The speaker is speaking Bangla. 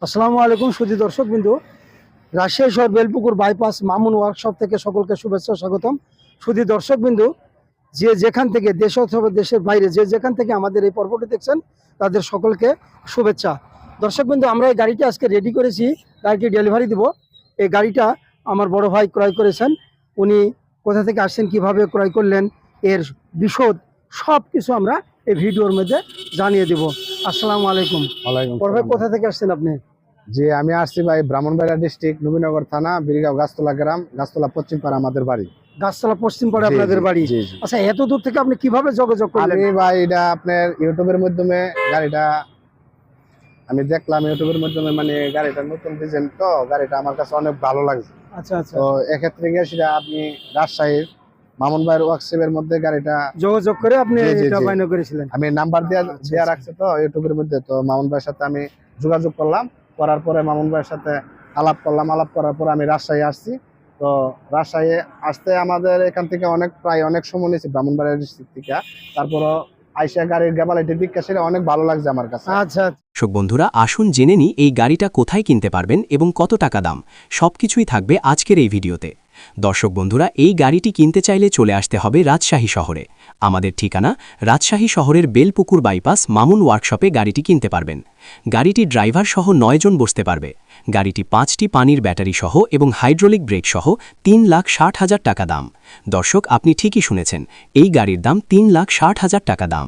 আসসালামু আলাইকুম সুধী দর্শকবৃন্দু, রাজশাহী শহর বেলপুকুর বাইপাস মামুন ওয়ার্কশপ থেকে সকলকে শুভেচ্ছা স্বাগতম। সুধী দর্শকবৃন্দু, যে যেখান থেকে দেশ অথবা দেশের বাইরে যে যেখান থেকে আমাদের এই পর্বটি দেখছেন তাদের সকলকে শুভেচ্ছা। দর্শকবৃন্দু, আমরা এই গাড়িটা আজকে রেডি করেছি, গাড়িটি ডেলিভারি দিব। এই গাড়িটা আমার বড় ভাই ক্রয় করেছেন। উনি কোথা থেকে আসছেন, কিভাবে ক্রয় করলেন, এর বিশদ সব কিছু আমরা এই ভিডিওর মধ্যে জানিয়ে দেব। আসসালামু আলাইকুম। ওয়ালাইকুম বড় ভাই, আসসালাম। কোথা থেকে আসছেন আপনি? জি, আমি আসছি ভাই ব্রাহ্মণবাড়িয়া ডিস্ট্রিক্ট নবীনগর থানা বীরগাঁও গাছতলা গ্রাম, গাছতলা পশ্চিম পাড়া আমাদের বাড়ি। গাছতলা পশ্চিম পাড়ে জি, আপনাদের জি, বাড়ি? জি, জি। আচ্ছা, এত দূর থেকে আপনি কিভাবে যোগাযোগ করলেন? আমি ভাই এটা আপনার ইউটিউবের মাধ্যমে গাড়িটা আমি দেখলাম, ইউটিউবের মাধ্যমে মানে গাড়িটা নতুন ডিজাইন, তো গাড়িটা আমার কাছে অনেক ভালো লাগছে। আচ্ছা আচ্ছা, তো এক্ষেত্রে গিয়ে সেটা আপনি রাজশাহীর মামুন ভাইয়ের ওয়ার্কশপের মধ্যে গাড়িটা যোগাযোগ করে আপনি জি, জি, এটা জি। বায়না করেছিলেন? আমি নাম্বার আচ্ছা, দেওয়া আচ্ছা। রাখছে তো ইউটিউবের মধ্যে, তো মামুন ভাইয়ের সাথে আমি যোগাযোগ করলাম। করার পরে মামুন ভাইয়ের সাথে আলাপ করলাম, আলাপ করার পরে আমি রাজশাহী আসছি। তো রাজশাহী আসতে আমাদের এখান থেকে প্রায় অনেক সময় নিয়েছে ব্রাহ্মণবাড়িয়া ডিস্ট্রিক্ট থেকে। তারপরও আইসা গাড়ির গ্যাবালিটি দিক সেটা অনেক ভালো লাগছে আমার কাছে। আচ্ছা, দর্শক বন্ধুরা, আসুন জেনে নিই এই গাড়িটা কোথায় কিনতে পারবেন এবং কত টাকা দাম। সবকিছুই থাকবে আজকের এই ভিডিওতে। দর্শক বন্ধুরা, এই গাড়িটি কিনতে চাইলে চলে আসতে হবে রাজশাহী শহরে। আমাদের ঠিকানা রাজশাহী শহরের বেলপুকুর বাইপাস মামুন ওয়ার্কশপে গাড়িটি কিনতে পারবেন। গাড়িটি ড্রাইভার সহ 9 জন বসতে পারবে। গাড়িটি 5টি পানির ব্যাটারি সহ এবং হাইড্রোলিক ব্রেক সহ 3,60,000 টাকা দাম। দর্শক, আপনি ঠিকই শুনেছেন, এই গাড়ির দাম 3,60,000 টাকা দাম।